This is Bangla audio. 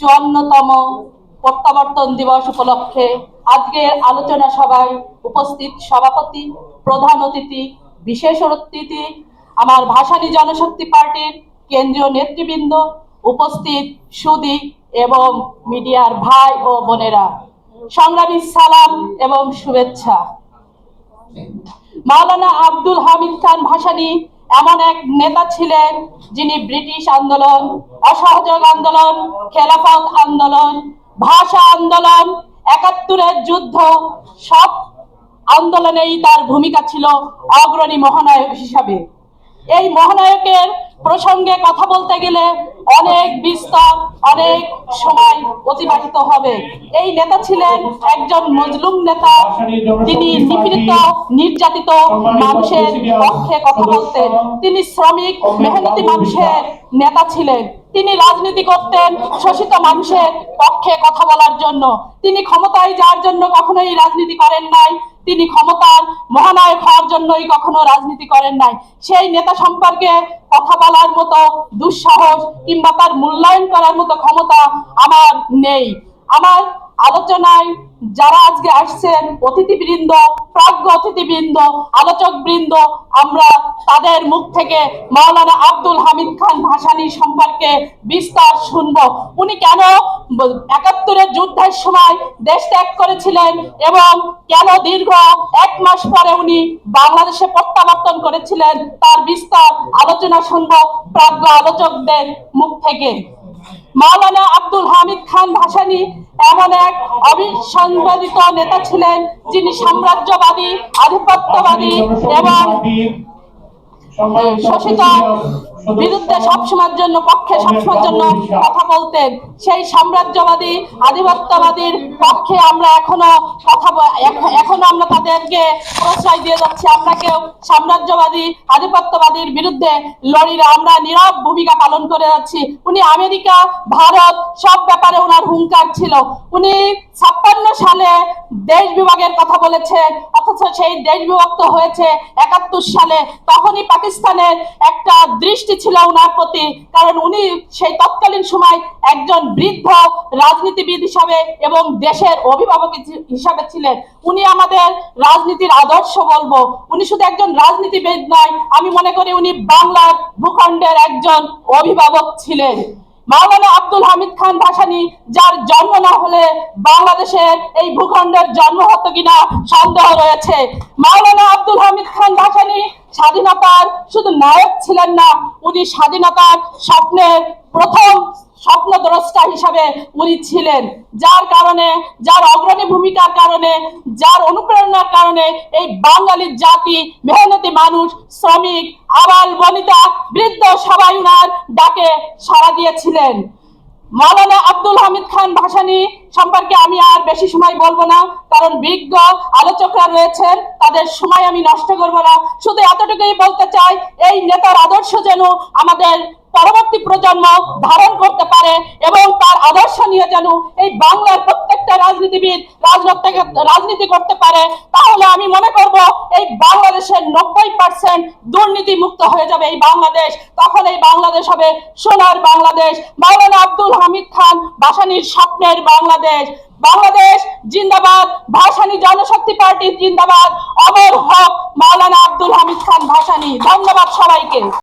54তম প্রত্যাবর্তন দিবস উপলক্ষে আজকের আলোচনা সভায় উপস্থিত সভাপতি, প্রধান অতিথি, বিশেষ অতিথি, আমার ভাসানী জনশক্তি পার্টির কেন্দ্রীয় নেতৃবৃন্দ, উপস্থিত সুধী এবং মিডিয়ার ভাই ও বোনেরা, সংগ্রামী সালাম এবং শুভেচ্ছা। মাওলানা আব্দুল হামিদ খান ভাসানী এমন এক নেতা ছিলেন যিনি ব্রিটিশ আন্দোলন, অসহযোগ আন্দোলন, খেলাফত আন্দোলন, ভাষা আন্দোলন, ৭১-এর যুদ্ধ, সব আন্দোলনেই তার ভূমিকা ছিল অগ্রণী মহানায়ক হিসাবে। এই মহানায়কের প্রসঙ্গে কথা বলতে গেলে অনেক বিস্তর, অনেক সময় অতিবাহিত হবে। এই নেতা ছিলেন একজন মজলুম নেতা। তিনি নিপীড়িত, নির্যাতিত মানুষের পক্ষে কথা বলতেন। তিনি শ্রমিক, মেহনতি মানুষের নেতা ছিলেন। তিনি রাজনীতি করতেন শোষিত মানুষের পক্ষে কথা বলার জন্য। তিনি ক্ষমতায় যাওয়ার জন্য কখনোই রাজনীতি করেন নাই। তিনি ক্ষমতার মহানায়ক হওয়ার জন্যই কখনো রাজনীতি করেন নাই। সেই নেতা সম্পর্কে কথা বলার মতো দুঃসাহস কিংবা তার মূল্যায়ন করার মতো ক্ষমতা আমার নেই। আমার আলোচনায় যারা আজকে আসছেন, অতিথিবৃন্দ, প্রাজ্ঞ অতিথিবৃন্দ, আলোচকবৃন্দ, আমরা তাদের মুখ থেকে মাওলানা আব্দুল হামিদ খান ভাসানী সম্পর্কে বিস্তার শুনবো। উনি কেন ৭১-এর যুদ্ধের সময় দেশ ত্যাগ করেছিলেন এবং কেন দীর্ঘ ১ মাস পরে উনি বাংলাদেশে প্রত্যাবর্তন করেছিলেন, তার বিস্তার আলোচনা শুনবো প্রাজ্ঞ আলোচকদের মুখ থেকে। মাওলানা আব্দুল হামিদ খান ভাসানী এমন এক অবিসংবাদিত নেতা ছিলেন যিনি সাম্রাজ্যবাদী, আধিপত্যবাদী এবং শোষিত বিরুদ্ধে সবসময়ের জন্য, পক্ষে সবসময়ের জন্য কথা বলতেন। সেই সাম্রাজ্যবাদী, আধিপত্যবাদীর পক্ষে আমরা এখনো আমরা তাদেরকে প্রশ্রয় দিয়ে যাচ্ছি। আমরা কেউ সাম্রাজ্যবাদী, আধিপত্যবাদীর বিরুদ্ধে লড়ি না, আমরা নীরব ভূমিকা পালন করে যাচ্ছি। উনি আমেরিকা, ভারত সব ব্যাপারে ওনার হুঙ্কার ছিল। উনি ৫৬ সালে দেশ বিভাগের কথা বলেছেন, অথচ সেই দেশ বিভক্ত হয়েছে ৭১ সালে। তখনই পাকিস্তানের একটা দৃষ্টি ছিল ওনার প্রতি, কারণ উনি সেই তৎকালীন সময় একজন বৃদ্ধ রাজনীতিবিদ হিসাবে এবং দেশের অভিভাবক হিসাবে ছিলেন। উনি আমাদের রাজনীতির আদর্শ বলবো। উনি শুধু একজন রাজনীতিবিদ নয়, আমি মনে করি উনি বাংলার ভূখণ্ডের একজন অভিভাবক ছিলেন। মাওলানা আব্দুল হামিদ খান ভাসানী, যার জন্ম না হলে বাংলাদেশের এই ভূখণ্ডের জন্ম হতো কিনা সন্দেহ রয়েছে। মাওলানা আব্দুল হামিদ খান ভাসানী স্বাধীনতার শুধু নায়ক ছিলেন না, উনি স্বাধীনতার স্বপ্নের প্রথম স্বপ্নদ্রষ্টা হিসাবে উনি ছিলেন। যার কারণে, যার অগ্রণী ভূমিকার কারণে, যার অনুপ্রেরণার কারণে এই বাঙালির জাতি, মেহনতি মানুষ, শ্রমিক, আবাল বনিতা, বৃদ্ধ সবাই উনার ডাকে সাড়া দিয়েছিলেন। মাওলানা আব্দুল হামিদ খান ভাসানী সম্পর্কে আমি আর বেশি সময় বলবো না, কারণ বিজ্ঞ আলোচকরা রয়েছেন, তাদের সময় আমি নষ্ট করবো না। শুধু এতটুকুই বলতে চাই, এই নেতার আদর্শ যেন আমাদের পরবর্তী প্রজন্ম ধারণ করতে পারে এবং তার আদর্শ নিয়ে যেন এই বাংলার প্রত্যেকটা রাজনীতিবিদ রাজনীতি করতে পারে। তাহলে আমি মনে করব এই বাংলাদেশের ৯০% দুর্নীতি মুক্ত হয়ে যাবে এই বাংলাদেশ। তখন এই বাংলাদেশ হবে সোনার বাংলাদেশ, মাওলানা আব্দুল হামিদ খান ভাসানীর স্বপ্নের বাংলাদেশ। বাংলাদেশ জিন্দাবাদ, ভাসানী জনশক্তি পার্টি জিন্দাবাদ, অমর হক মাওলানা আব্দুল হামিদ খান ভাসানী। ধন্যবাদ সবাইকে।